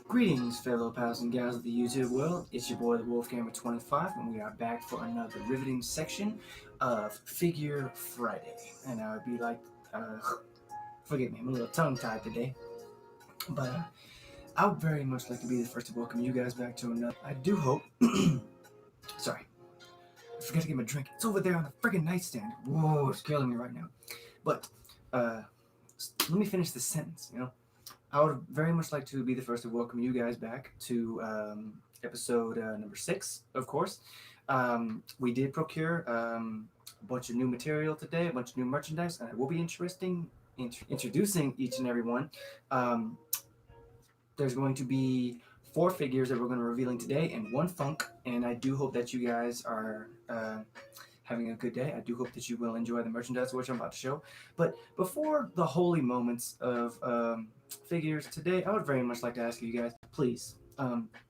Greetings, fellow pals and gals of the YouTube world. It's your boy, the Wolfgamer25, and we are back for another riveting section of Figure Friday. And I would be like, forgive me, I'm a little tongue-tied today, but I would very much like to be the first to welcome you guys back to another. I do hope. Sorry, I forgot to get my drink. It's over there on the freaking nightstand. Whoa, it's killing me right now. But let me finish this sentence. I would very much like to be the first to welcome you guys back to episode number 6, of course. We did procure a bunch of new material today, a bunch of new merchandise, and it will be introducing each and every one. There's going to be 4 figures that we're going to be revealing today and 1 funk, and I do hope that you guys are having a good day. I do hope that you will enjoy the merchandise which I'm about to show. But before the holy moments of figures today, I would very much like to ask you guys, please,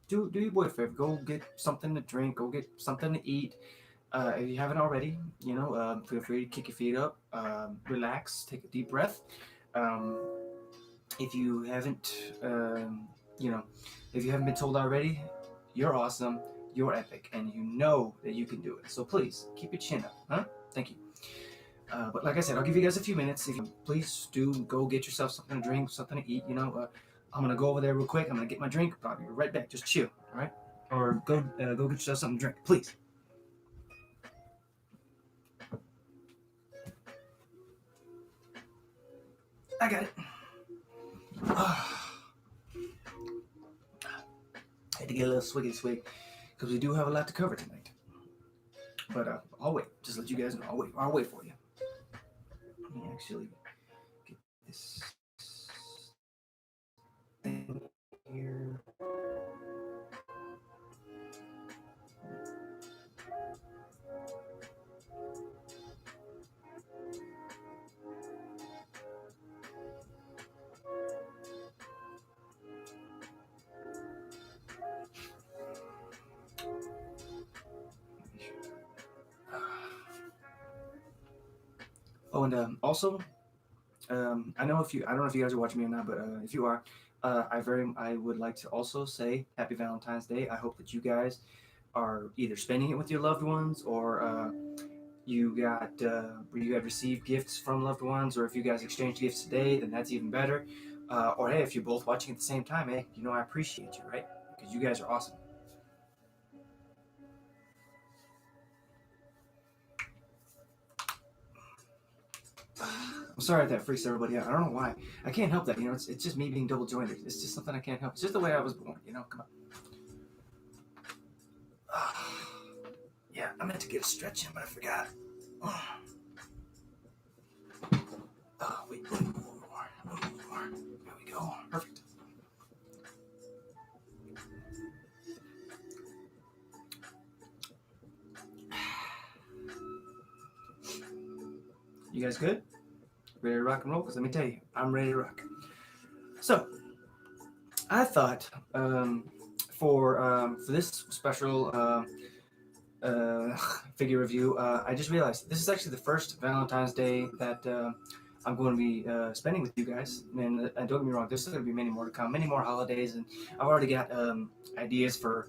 do your boy a favor. Go get something to drink. Go get something to eat. If you haven't already, feel free to kick your feet up, relax, take a deep breath. If you haven't, if you haven't been told already, you're awesome. You're epic, and you know that you can do it. So please, keep your chin up, huh? Thank you. But like I said, I'll give you guys a few minutes. If you please do go get yourself something to drink, something to eat. I'm gonna go over there real quick. I'm gonna get my drink. I'll be right back. Just chill, all right? Or go get yourself something to drink, please. I got it. I had to get a little swiggy swig because we do have a lot to cover tonight. But I'll wait. Just let you guys know. I'll wait for you. Let me actually get this thing here. Oh, and also, I don't know if you guys are watching me or not, but if you are, I would like to also say Happy Valentine's Day. I hope that you guys are either spending it with your loved ones, or you have received gifts from loved ones, or if you guys exchanged gifts today, then that's even better. Or hey, if you're both watching at the same time, hey, I appreciate you, right? Because you guys are awesome. I'm sorry if that freaks everybody out. I don't know why. I can't help that. It's just me being double jointed. It's just something I can't help. It's just the way I was born. Come on. Yeah, I meant to get a stretch in, but I forgot. Wait, a little more. There we go. Perfect. You guys good? Ready to rock and roll? Because let me tell you, I'm ready to rock. So, I thought for this special figure review, I just realized this is actually the first Valentine's Day that I'm going to be spending with you guys. And don't get me wrong, there's still going to be many more to come, many more holidays, and I've already got ideas for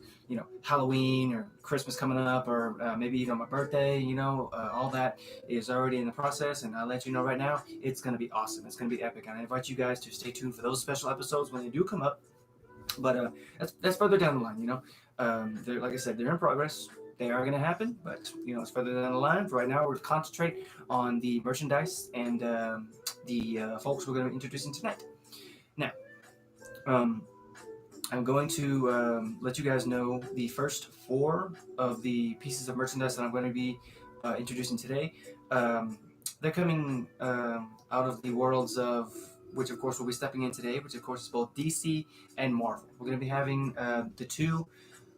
Halloween or Christmas coming up, or maybe even my birthday. All that is already in the process, and I'll let you know right now, it's going to be awesome. It's going to be epic, and I invite you guys to stay tuned for those special episodes when they do come up. But that's further down the line. They're, like I said, they're in progress. They are going to happen, but it's further down the line. For right now, we're concentrate on the merchandise and the folks we're going to be introducing tonight. Now, I'm going to let you guys know the first 4 of the pieces of merchandise that I'm going to be introducing today. They're coming out of the worlds of which, of course, we'll be stepping in today, which, of course, is both DC and Marvel. We're going to be having the 2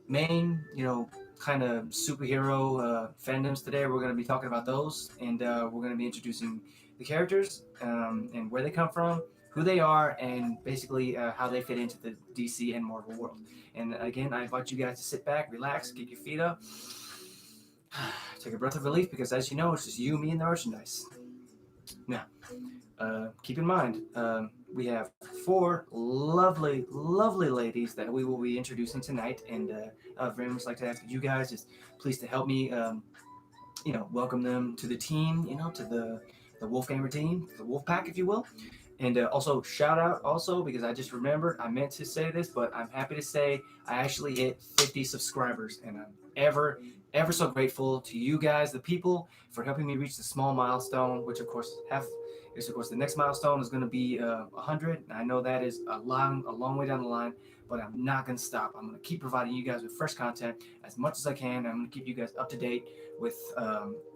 main, kind of superhero fandoms today. We're going to be talking about those, and we're going to be introducing the characters and where they come from, who they are, and basically how they fit into the DC and Marvel world. And again, I invite you guys to sit back, relax, get your feet up, take a breath of relief, because as you know, it's just you, me, and the merchandise. Now, keep in mind, we have four lovely, lovely ladies that we will be introducing tonight, and I'd very much like to ask you guys just please to help me, welcome them to the team, to the Wolfgamer team, the Wolf Pack, if you will. And also, shout out also, because I just remembered, I meant to say this, but I'm happy to say I actually hit 50 subscribers. And I'm ever so grateful to you guys, the people, for helping me reach the small milestone, which, of course, the next milestone is going to be 100. I know that is a long way down the line, but I'm not going to stop. I'm going to keep providing you guys with fresh content as much as I can. I'm going to keep you guys up to date with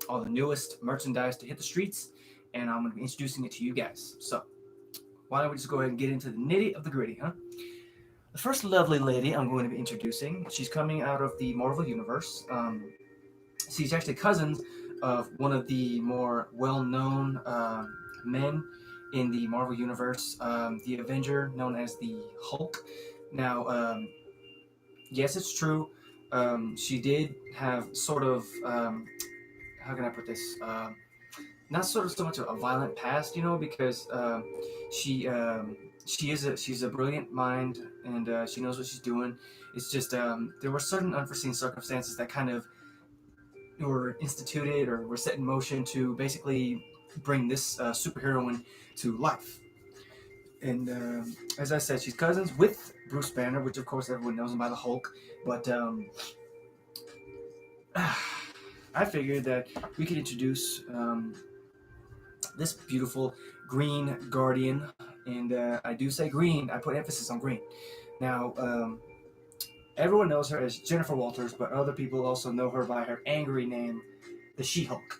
all the newest merchandise to hit the streets, and I'm going to be introducing it to you guys. So, why don't we just go ahead and get into the nitty of the gritty, huh? The first lovely lady I'm going to be introducing, she's coming out of the Marvel Universe. She's actually cousins of one of the more well-known men in the Marvel Universe, the Avenger known as the Hulk. Now, yes, it's true. She did have sort of, how can I put this? Not sort of so much a violent past, because she's a brilliant mind, and she knows what she's doing. It's just there were certain unforeseen circumstances that kind of were instituted or were set in motion to basically bring this superheroine to life. And as I said, she's cousins with Bruce Banner, which of course everyone knows him by the Hulk. But I figured that we could introduce this beautiful green guardian, and I do say green. I put emphasis on green. Now, everyone knows her as Jennifer Walters, but other people also know her by her angry name, the She-Hulk.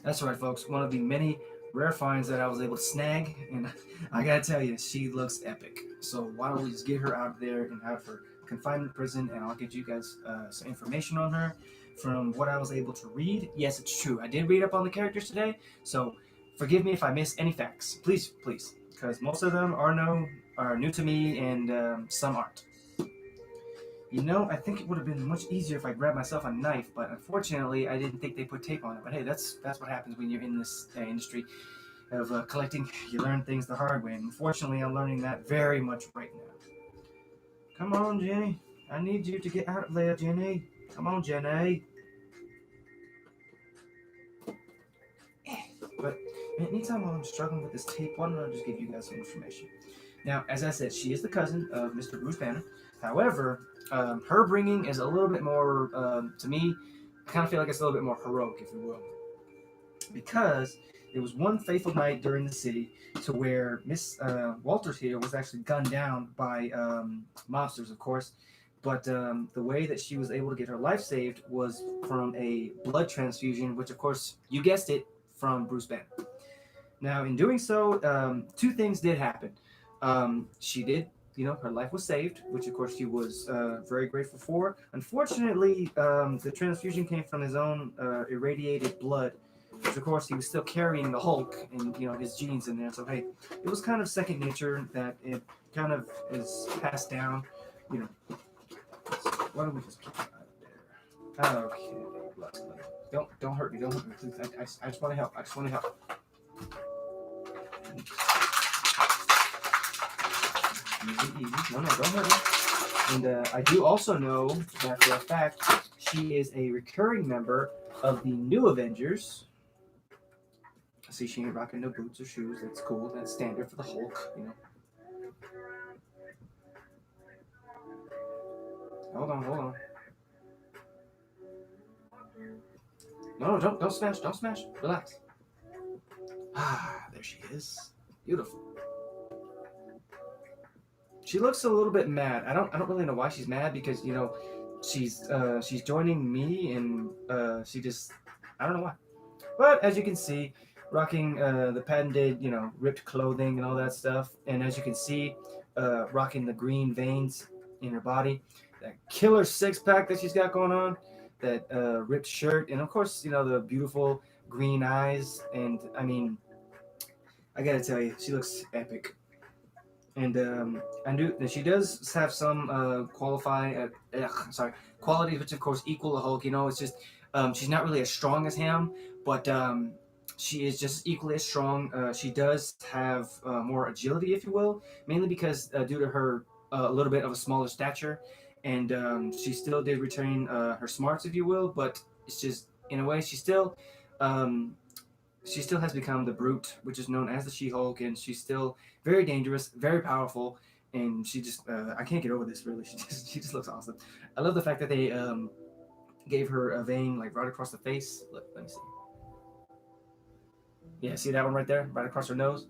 That's right, folks. One of the many rare finds that I was able to snag, and I gotta tell you, she looks epic. So why don't we just get her out there and have her confined in prison, and I'll get you guys some information on her from what I was able to read. Yes, it's true. I did read up on the characters today, so forgive me if I miss any facts. Please, because most of them are new to me, and some aren't. I think it would have been much easier if I grabbed myself a knife, but unfortunately, I didn't think they put tape on it. But hey, that's what happens when you're in this industry of collecting. You learn things the hard way, and unfortunately, I'm learning that very much right now. Come on, Jenny. I need you to get out of there, Jenny. Come on, Jenny. But anytime while I'm struggling with this tape, why don't I just give you guys some information? Now, as I said, she is the cousin of Mr. Bruce Banner. However, her bringing is a little bit more, to me, I kind of feel like it's a little bit more heroic, if you will. Because there was one fateful night during the city to where Miss Walters here was actually gunned down by mobsters, of course. But the way that she was able to get her life saved was from a blood transfusion, which, of course, you guessed it, from Bruce Banner. Now, in doing so, two things did happen. She did, her life was saved, which of course she was very grateful for. Unfortunately, the transfusion came from his own irradiated blood, which of course he was still carrying the Hulk and, his genes in there. So, hey, it was kind of second nature that it kind of is passed down, Why don't we just keep it out there? Okay, don't hurt me, please. I just want to help. Easy. No, don't hurt me. And I do also know that for a fact she is a recurring member of the New Avengers. See, she ain't rocking no boots or shoes. That's cool. That's standard for the Hulk, Hold on. No, don't smash. Relax. There she is. Beautiful. She looks a little bit mad. I don't really know why she's mad, because she's joining me, and she just, I don't know why. But as you can see, rocking the patented ripped clothing and all that stuff, and as you can see, rocking the green veins in her body, that killer six-pack that she's got going on, that ripped shirt, and of course the beautiful green eyes. And I mean, I gotta tell you, she looks epic. And she does have some qualities which of course equal the Hulk. It's just she's not really as strong as him, but she is just equally as strong. She does have more agility, if you will, mainly because due to her a little bit of a smaller stature, and she still did retain her smarts, if you will. But it's just in a way um, she still has become the brute, which is known as the She-Hulk, and she's still very dangerous, very powerful, and she just I can't get over this really. She just looks awesome. I love the fact that they gave her a vein like right across the face. Look, let me see. Yeah, see that one right there, right across her nose.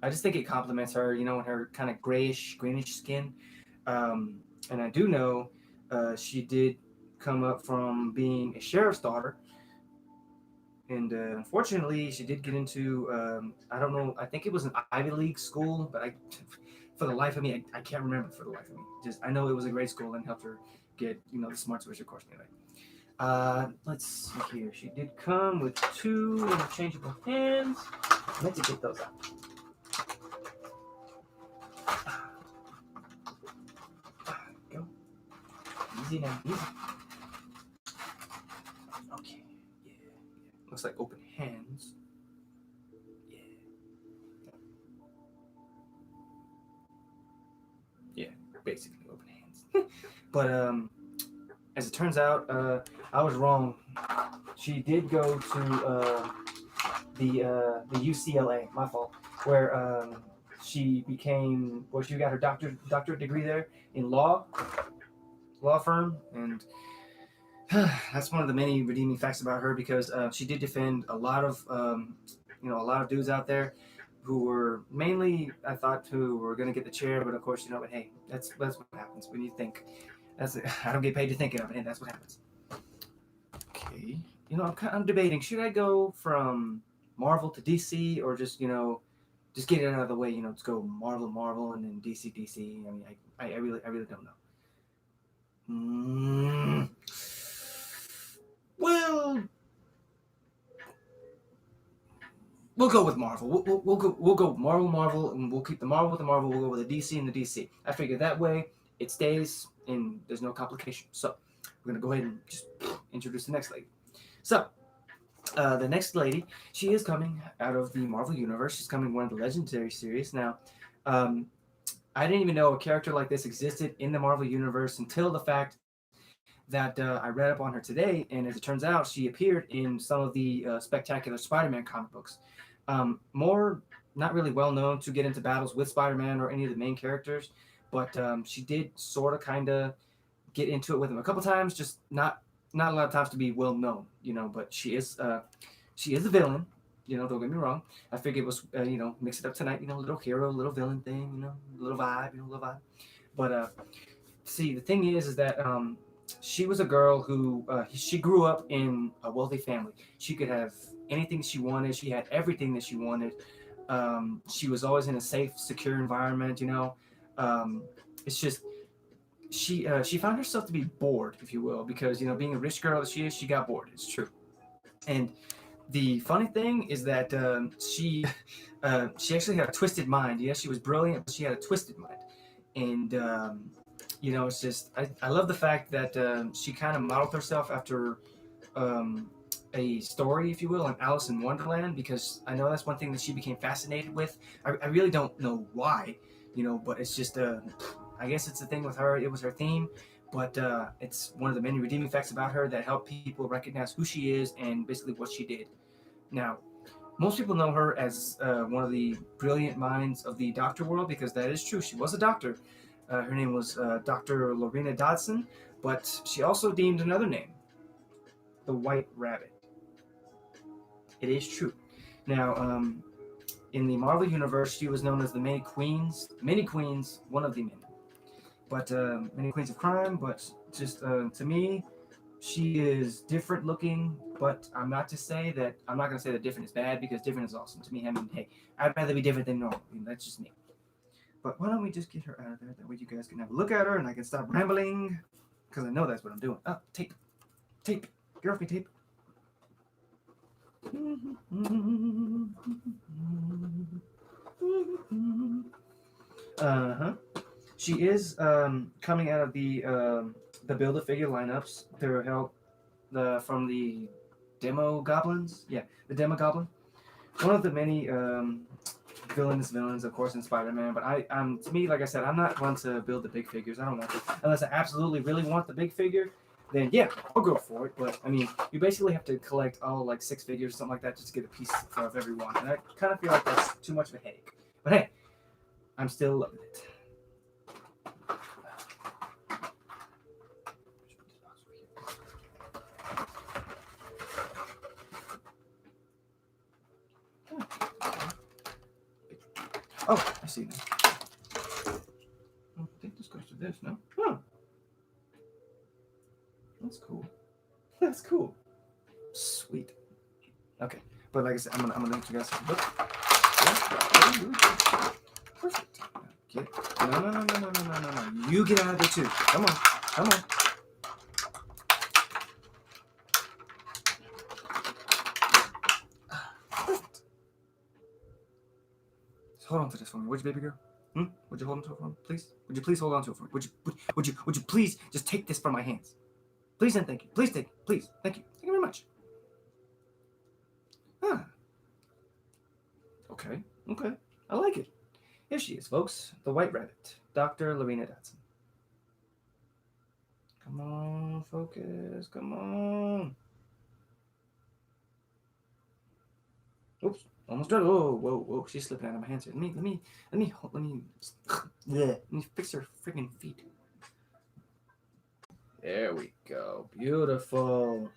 I just think it complements her, in her kind of grayish, greenish skin. Um, and I do know she did come up from being a sheriff's daughter, and unfortunately, she did get into I don't know, I think it was an Ivy League school, but for the life of me, I can't remember for the life of me. Just I know it was a great school and helped her get the smart switch, of course. Anyway, let's see here. She did come with two interchangeable hands. I meant to get those out. Go. Easy now, easy. Okay, yeah. Looks like open hands. Yeah. Yeah, basically open hands. But as it turns out, I was wrong. She did go to the UCLA. My fault. Where she became, well, she got her doctorate degree there in law firm, and that's one of the many redeeming facts about her because she did defend a lot of a lot of dudes out there who were mainly I thought who were going to get the chair, but of course but hey, that's what happens when you think. That's I don't get paid to think of it, and that's what happens. Okay, I'm debating should I go from Marvel to DC or just get it out of the way. Let's go Marvel, and then DC. I mean, I really don't know. Mm, well, we'll go with Marvel. We'll go Marvel, and we'll keep the Marvel with the Marvel. We'll go with the DC and the DC. I figure that way it stays and there's no complication. So we're gonna go ahead and just introduce the next lady. So the next lady, she is coming out of the Marvel universe. She's coming one of the Legendary series. Now, um, I didn't even know a character like this existed in the Marvel universe until the fact that I read up on her today, and as it turns out, she appeared in some of the spectacular Spider-Man comic books. More not really well known to get into battles with Spider-Man or any of the main characters, but she did sort of kind of get into it with him a couple times, just not a lot of times to be well known, But she is a villain, Don't get me wrong. I figured it was mix it up tonight, little hero, little villain thing, little vibe, little vibe. But see, the thing is that she was a girl who she grew up in a wealthy family. She could have anything she wanted. She had everything that she wanted. She was always in a safe, secure environment. It's just she found herself to be bored, if you will, because being a rich girl that she is, she got bored. It's true. And the funny thing is that she actually had a twisted mind. Yes, she was brilliant, but she had a twisted mind. And it's just I love the fact that she kind of modeled herself after um, a story, if you will, on Alice in Wonderland, because I know that's one thing that she became fascinated with. I really don't know why, but it's just I guess it's the thing with her. It was her theme, but it's one of the many redeeming facts about her that help people recognize who she is and basically what she did. Now, most people know her as one of the brilliant minds of the doctor world because that is true. She was a doctor. Her name was Dr. Lorena Dodson, but she also deemed another name, the White Rabbit. It is true. Now, in the Marvel universe, she was known as the Many Queens, one of the many. But Many Queens of Crime, but just to me, she is different looking, but I'm not going to say that different is bad because different is awesome to me. I mean, hey, I'd rather be different than normal. That's just me. But why don't we just get her out of there? That way you guys can have a look at her and I can stop rambling because I know that's what I'm doing. Oh, tape. Get off me, tape. Uh-huh. She is coming out of the Build-A-Figure lineups. They're held from the Demo Goblins. Yeah, the Demo Goblin. One of the many villains, of course, in Spider-Man. But to me, like I said, I'm not one to build the big figures. I don't want to, unless I absolutely really want the big figure. Then yeah, I'll go for it. But I mean, you basically have to collect all like 6 figures, something like that, just to get a piece of every one. And I kind of feel like that's too much of a headache. But hey, I'm still loving it. Oh, I see now. I think this goes to this, no? Huh. That's cool. That's cool. Sweet. Okay, but like I said, I'm gonna link you guys to the book. Yeah. Perfect. Okay. No. You get out of there too. Come on. Perfect. Just hold on to this for me, would you, baby girl? Would you hold on to it for me, please? Would you please hold on to it for me? Would you please just take this from my hands? Please and thank you. Please take it. Please. Thank you. Thank you very much. Huh. Okay. I like it. Here she is, folks. The White Rabbit. Dr. Lorena Dodson. Come on, focus. Come on. Oops. Almost done. Whoa. She's slipping out of my hands here. Let me fix her freaking feet. There we go. Beautiful.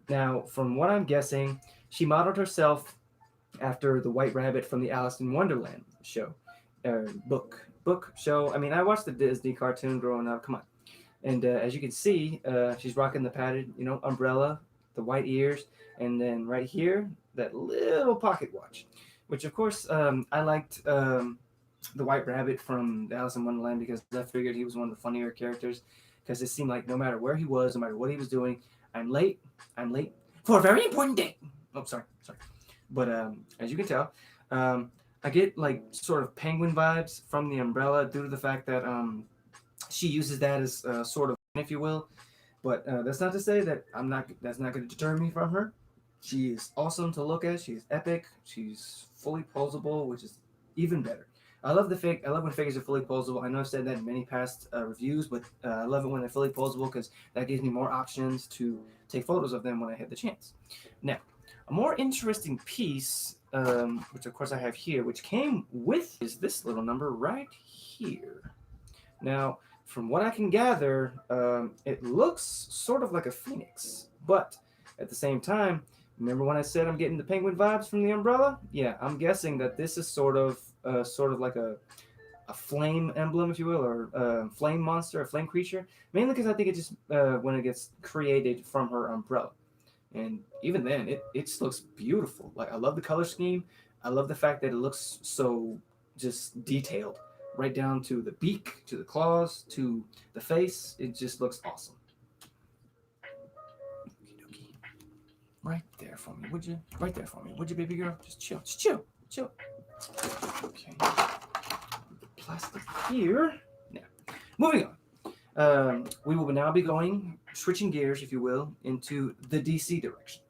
Now, from what I'm guessing, she modeled herself after the White Rabbit from the Alice in Wonderland show. Book show. I mean, I watched the Disney cartoon growing up. Come on. And as you can see, she's rocking the padded, umbrella, the white ears, and then right here, that little pocket watch, which of course I liked the White Rabbit from the Alice in Wonderland because I figured he was one of the funnier characters because it seemed like no matter where he was, no matter what he was doing, I'm late for a very important date. Oh, sorry. But as you can tell, I get like sort of penguin vibes from the umbrella due to the fact that she uses that as sort of, if you will. But that's not to say that that's not going to deter me from her. She is awesome to look at. She's epic. She's fully posable, which is even better. I love when figures are fully posable. I know I've said that in many past reviews, but I love it when they're fully posable because that gives me more options to take photos of them when I have the chance. Now, a more interesting piece, which of course I have here, which came with, is this little number right here. Now, from what I can gather, it looks sort of like a phoenix, but at the same time, remember when I said I'm getting the penguin vibes from the umbrella? Yeah, I'm guessing that this is sort of like a flame emblem, if you will, or a flame monster, a flame creature. Mainly because I think it just when it gets created from her umbrella, and even then, it looks beautiful. Like I love the color scheme. I love the fact that it looks so just detailed, right down to the beak, to the claws, to the face. It just looks awesome. Right there for me, would you? Right there for me, would you, baby girl? Just chill. Okay. Plastic here. Now, moving on. We will now be switching gears, if you will, into the DC direction.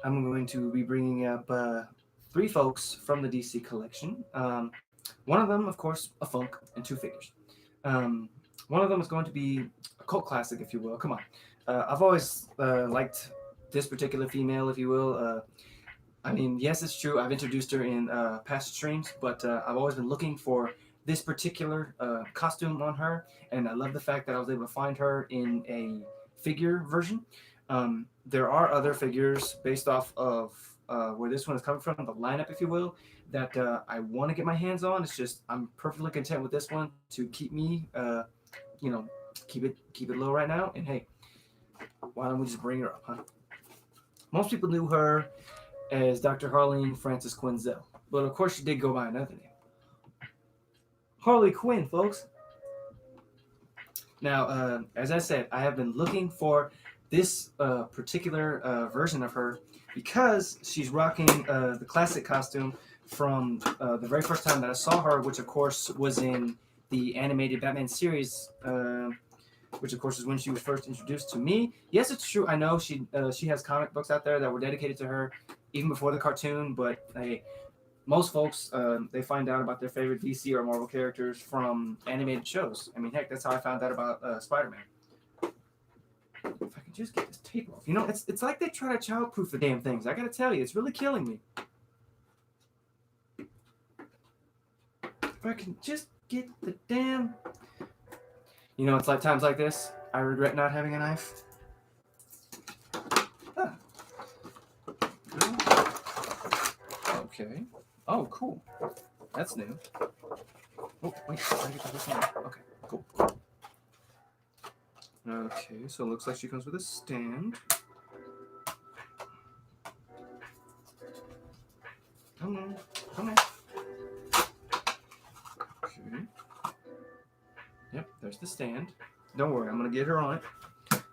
I'm going to be bringing up 3 folks from the DC collection. One of them, of course, a Funk, and 2 figures. One of them is going to be a cult classic, if you will. Come on. I've always liked this particular female, if you will. I mean, yes, it's true. I've introduced her in past streams, but I've always been looking for this particular costume on her, and I love the fact that I was able to find her in a figure version. There are other figures based off of where this one is coming from, the lineup, if you will, that I want to get my hands on. It's just I'm perfectly content with this one to keep me, keep it low right now. And hey, why don't we just bring her up, huh? Most people knew her as Dr. Harleen Frances Quinzel, but of course she did go by another name. Harley Quinn, folks. Now, as I said, I have been looking for this particular version of her because she's rocking the classic costume from the very first time that I saw her, which of course was in the animated Batman series. which of course is when she was first introduced to me. Yes, it's true. I know she has comic books out there that were dedicated to her even before the cartoon, but most folks they find out about their favorite DC or Marvel characters from animated shows. I mean, heck, that's how I found out about Spider-Man. If I can just get this tape off, it's like they try to childproof the damn things. I gotta tell you, it's really killing me. If I can just get the damn, it's like times like this. I regret not having a knife. Ah. Okay. Oh, cool. That's new. Oh, wait. I get this one. Okay, cool. Okay, so it looks like she comes with a stand. Come on. Come on. Okay. Yep, there's the stand. Don't worry, I'm going to get her on it.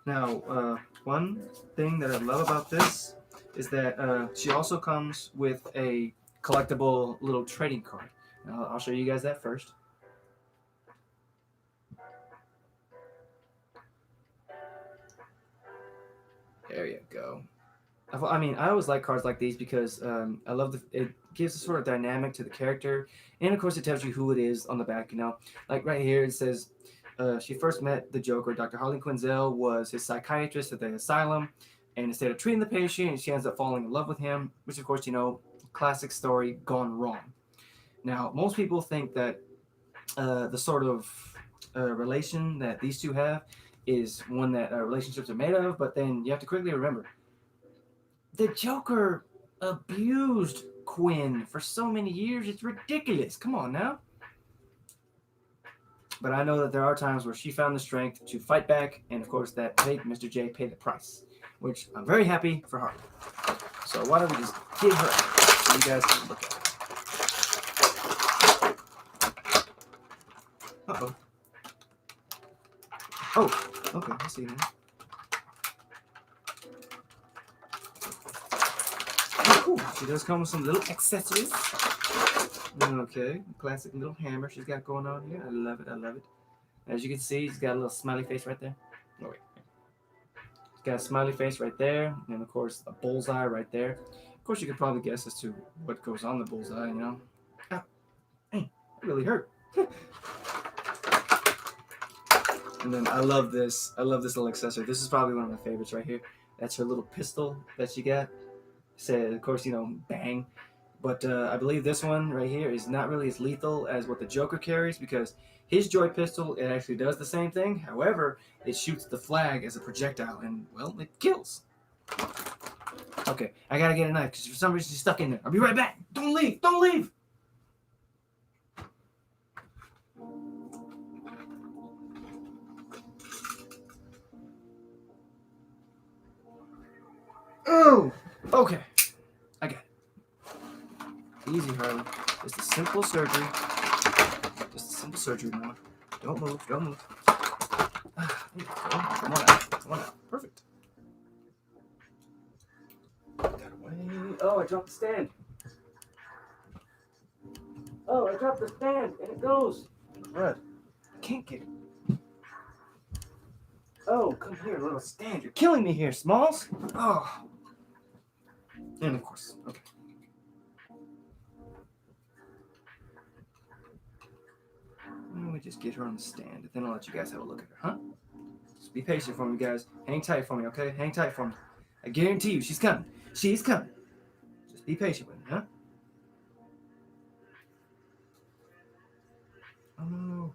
Now, one thing that I love about this is that she also comes with a collectible little trading card. Now, I'll show you guys that first. There you go. I mean, I always like cards like these because I love it gives a sort of dynamic to the character, and of course it tells you who it is on the back. Like right here it says she first met the Joker. Dr. Harley Quinzel was his psychiatrist at the asylum, and instead of treating the patient, she ends up falling in love with him, which of course classic story gone wrong. Now most people think that the sort of relation that these two have is one that relationships are made of, but then you have to quickly remember the Joker abused Quinn for so many years. It's ridiculous. Come on now. But I know that there are times where she found the strength to fight back, and of course that made Mr. J pay the price, which I'm very happy for Harley. So why don't we just get her out so you guys can look at it. Uh-oh. Oh, okay, I see now. Ooh, she does come with some little accessories. Okay, classic little hammer she's got going on here. I love it, I love it. As you can see, she's got a little smiley face right there. Oh, wait. She's got a smiley face right there, and of course, a bullseye right there. Of course, you could probably guess as to what goes on the bullseye, Ah, hey, that really hurt. And then I love this. I love this little accessory. This is probably one of my favorites right here. That's her little pistol that she got. Said, of course, bang. But I believe this one right here is not really as lethal as what the Joker carries because his Joy pistol, it actually does the same thing. However, it shoots the flag as a projectile and, well, it kills. Okay, I gotta get a knife because for some reason she's stuck in there. I'll be right back. Don't leave. Don't leave. Oh, okay. I got it. Easy, Harley. Just a simple surgery. Just a simple surgery now. Don't move. Don't move. There you go. Come on out. Come on out. Perfect. Put that away. Oh, I dropped the stand. Oh, I dropped the stand, and it goes. Right. I can't get it. Oh, come here, little stand. You're killing me here, Smalls. Oh. And of course, okay. Let me just get her on the stand, and then I'll let you guys have a look at her, huh? Just be patient for me, guys. Hang tight for me, okay? Hang tight for me. I guarantee you, she's coming. She's coming. Just be patient with me, huh? Oh, no.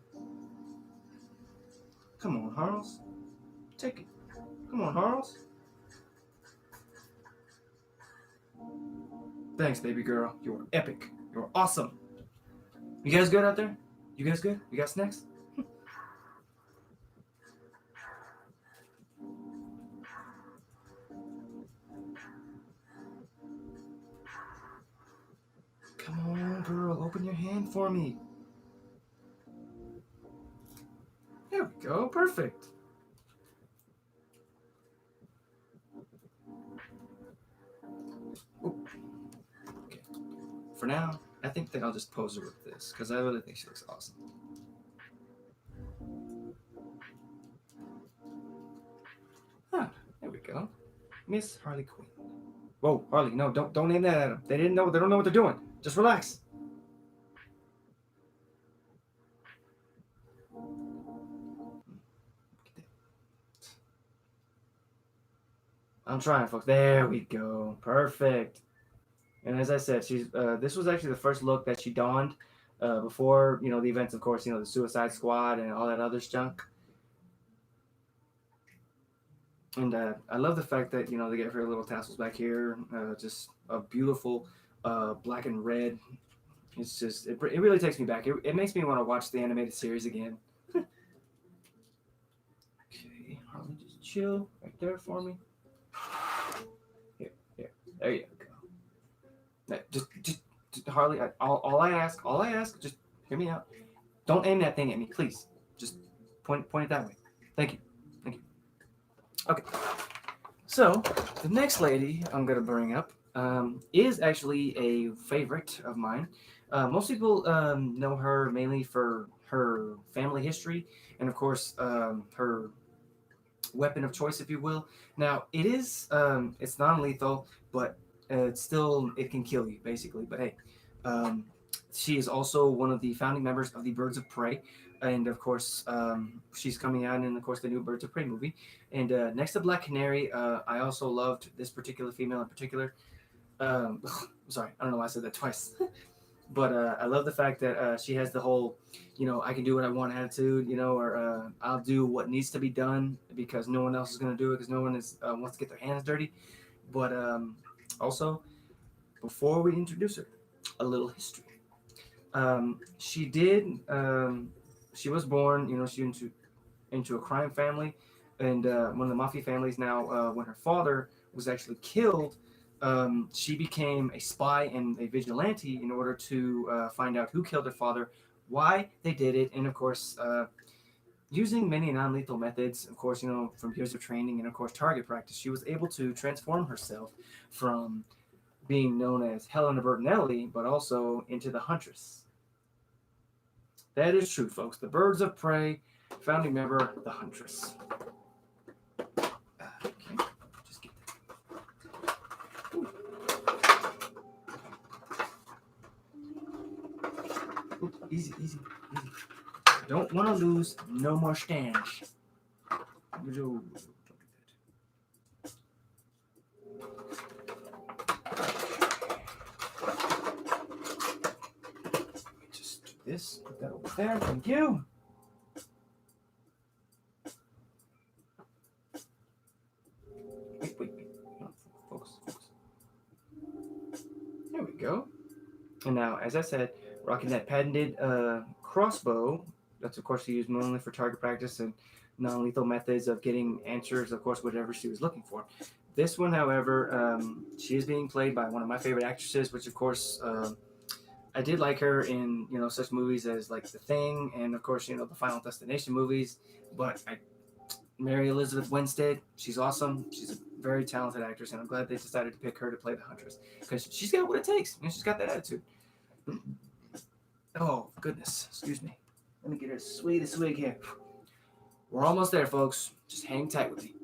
Come on, Harles. Take it. Come on, Harles. Thanks, baby girl. You're epic. You're awesome. You guys good out there? You guys good? You got snacks? Come on, girl. Open your hand for me. There we go. Perfect. Ooh. Okay. For now, I think that I'll just pose her with this because I really think she looks awesome. go. Miss Harley Quinn. Whoa, Harley, no, don't aim that at them. They don't know what they're doing. Just relax. I'm trying, folks. There we go. Perfect. And as I said, she's this was actually the first look that she donned before the events, of course, the Suicide Squad and all that other junk. And I love the fact that they get her little tassels back here, just a beautiful black and red. It's just it really takes me back. It makes me want to watch the animated series again. Okay, Harley, just chill right there for me. Here, here, there you go. Now, just Harley. All I ask, just hear me out. Don't aim that thing at me, please. Just point it that way. Thank you, thank you. Okay. So the next lady I'm gonna bring up is actually a favorite of mine. Most people know her mainly for her family history and, of course, her weapon of choice, if you will. Now it's non-lethal, but it can kill you basically. But hey, um, she is also one of the founding members of the Birds of Prey, and of course she's coming out in, of course, the new Birds of Prey movie. And next to Black Canary, I also loved this particular female in particular. Sorry, I don't know why I said that twice. But I love the fact that she has the whole, I can do what I want attitude, or I'll do what needs to be done because no one else is going to do it because no one wants to get their hands dirty. But also, before we introduce her, a little history. She did. She was born, she into a crime family, and one of the mafia families. Now, when her father was actually killed, she became a spy and a vigilante in order to find out who killed her father, why they did it, and of course, using many non-lethal methods. Of course, from years of training and of course target practice, she was able to transform herself from being known as Helena Bertinelli, but also into the Huntress. That is true, folks. The Birds of Prey, founding member, the Huntress. Okay, just get that. Ooh. Ooh, easy, easy, easy. Don't want to lose no more stands. Just do this, put that over there. Thank you. Wait. Focus. There we go. And now, as I said, rocking that patented crossbow. That's, of course, used mainly for target practice and non-lethal methods of getting answers, of course, whatever she was looking for. This one, however, she is being played by one of my favorite actresses, which, of course, I did like her in such movies as like The Thing, and of course the Final Destination movies. But Mary Elizabeth Winstead, she's awesome. She's a very talented actress, and I'm glad they decided to pick her to play the Huntress because she's got what it takes. She's got that attitude. Oh goodness, excuse me. Let me get her a sweet swig here. We're almost there, folks. Just hang tight with me.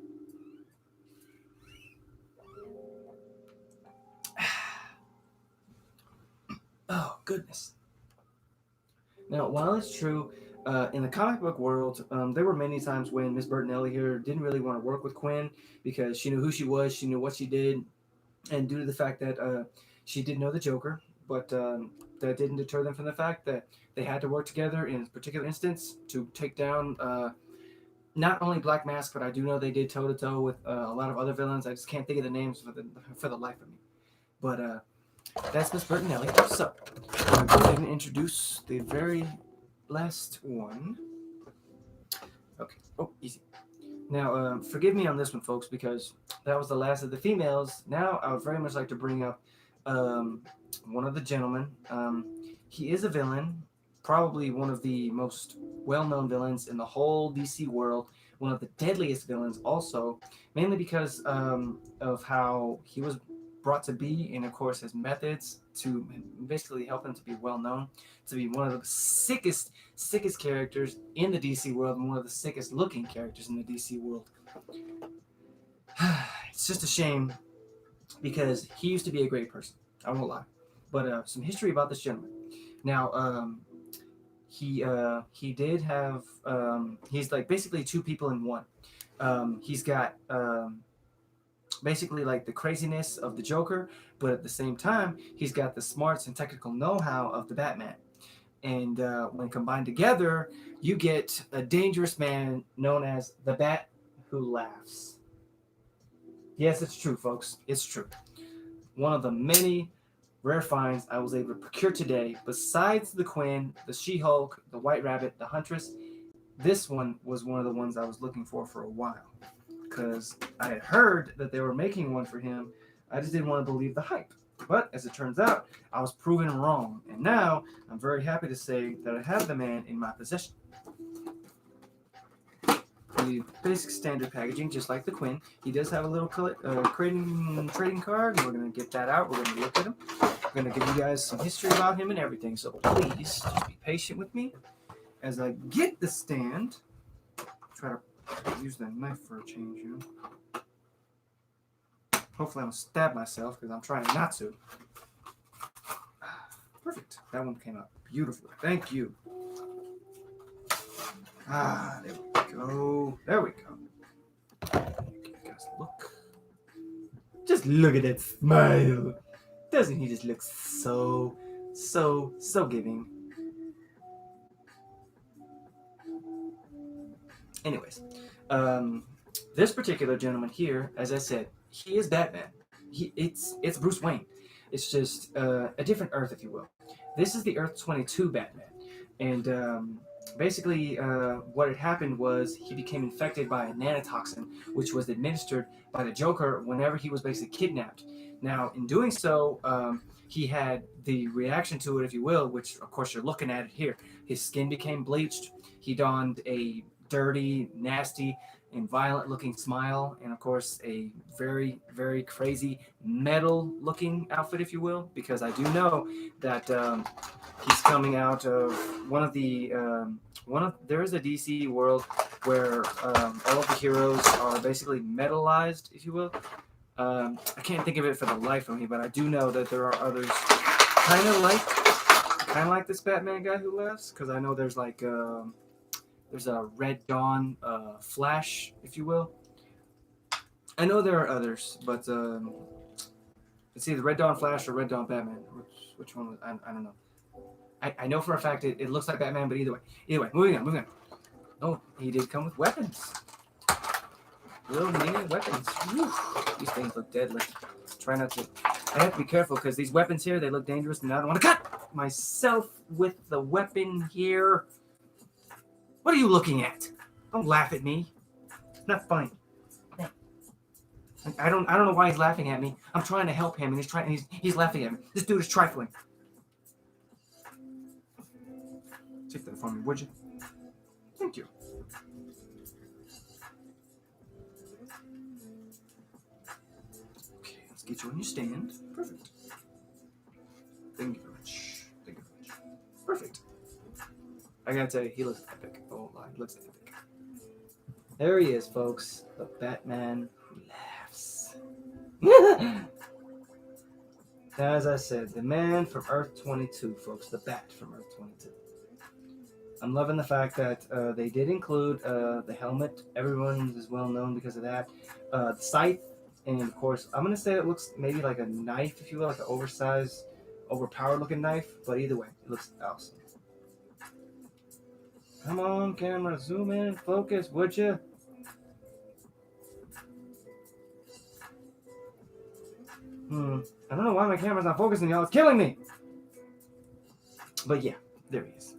Oh goodness. Now, while it's true, in the comic book world, there were many times when Miss Bertinelli here didn't really want to work with Quinn because she knew who she was, she knew what she did, and due to the fact that she did know the Joker, but that didn't deter them from the fact that they had to work together in a particular instance to take down not only Black Mask, but I do know they did toe to toe with a lot of other villains. I just can't think of the names for the life of me. But that's Miss Bertinelli. So I'm going to go ahead and introduce the very last one. Okay. Oh, easy. Now, forgive me on this one, folks, because that was the last of the females. Now, I would very much like to bring up one of the gentlemen. He is a villain, probably one of the most well-known villains in the whole DC world, one of the deadliest villains also, mainly because of how he was brought to be, and of course his methods to basically help him to be well known, to be one of the sickest characters in the DC world, and one of the sickest looking characters in the DC world. It's just a shame because he used to be a great person. I won't lie. But some history about this gentleman. Now, he did have he's like basically two people in one. He's got basically like the craziness of the Joker, but at the same time, he's got the smarts and technical know-how of the Batman. And when combined together, you get a dangerous man known as the Bat who laughs. Yes, it's true, folks. It's true. One of the many rare finds I was able to procure today, besides the Queen, the She-Hulk, the White Rabbit, the Huntress, this one was one of the ones I was looking for a while. Because I had heard that they were making one for him. I just didn't want to believe the hype. But as it turns out, I was proven wrong. And now I'm very happy to say that I have the man in my possession. The basic standard packaging, just like the Quinn. He does have a little trading card. We're going to get that out. We're going to look at him. We're going to give you guys some history about him and everything. So please just be patient with me as I get the stand. Try to use that knife for a change, you know. Hopefully I don't stab myself because I'm trying not to. Perfect. That one came out beautifully. Thank you. There we go. There we go. You guys look. Just look at that smile. Doesn't he just look so giving? Anyways, this particular gentleman here, as I said, he is Batman. It's Bruce Wayne. It's just a different Earth, if you will. This is the Earth 22 Batman, and basically what had happened was he became infected by a nanotoxin, which was administered by the Joker whenever he was basically kidnapped. Now, in doing so, he had the reaction to it, if you will, which of course you're looking at it here. His skin became bleached. He donned a dirty, nasty, and violent-looking smile, and of course a very, very crazy metal-looking outfit, if you will, because I do know that he's coming out of there is a DC world where all of the heroes are basically metallized, if you will. I can't think of it for the life of me, but I do know that there are others kind of like this Batman guy who laughs, because I know there's like there's a Red Dawn Flash, if you will. I know there are others, but it's either Red Dawn Flash or Red Dawn Batman. Which one was, I don't know. I know for a fact it looks like Batman, but either way, moving on. Oh, he did come with weapons. Little mini weapons. Whew. These things look deadly. Try not to. I have to be careful because these weapons here, they look dangerous, and I don't want to cut myself with the weapon here. What are you looking at? Don't laugh at me. It's not funny. I don't know why he's laughing at me. I'm trying to help him, and he's laughing at me. This dude is trifling. Take that for me, would you? Thank you. Okay, let's get you on your stand. Perfect. Thank you very much. Perfect. I gotta tell you, he looks epic. Oh my, he looks epic. There he is, folks. The Batman who laughs. As I said, the man from Earth 22, folks. The Bat from Earth 22. I'm loving the fact that they did include the helmet. Everyone is well known because of that. The scythe, and of course, I'm gonna say it looks maybe like a knife, if you will, like an oversized, overpowered looking knife. But either way, it looks awesome. Come on, camera, zoom in and focus, would you? I don't know why my camera's not focusing, y'all. It's killing me. But yeah, there he is.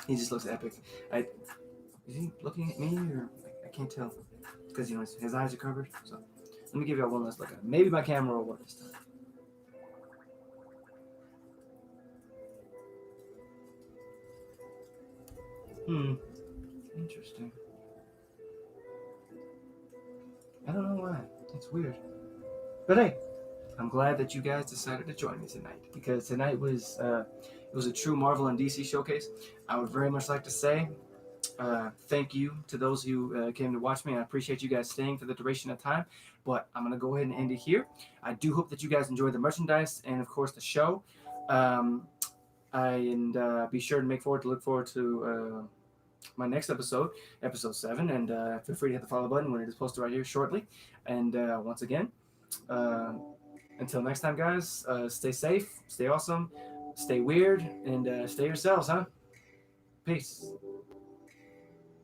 He just looks epic. Is he looking at me, or I can't tell because his eyes are covered. So let me give y'all one last look at him. Maybe my camera will work this time. Interesting. I don't know why. It's weird. But hey, I'm glad that you guys decided to join me tonight, because tonight was it was a true Marvel and DC showcase. I would very much like to say Thank you to those who came to watch me. I appreciate you guys staying for the duration of time. But I'm going to go ahead and end it here. I do hope that you guys enjoy the merchandise and, of course, the show. Um, be sure to look forward to my next episode, Ep.7. And feel free to hit the follow button when it is posted right here shortly. And once again, uh, until next time, guys, stay safe, stay awesome, stay weird, and stay yourselves, huh? Peace.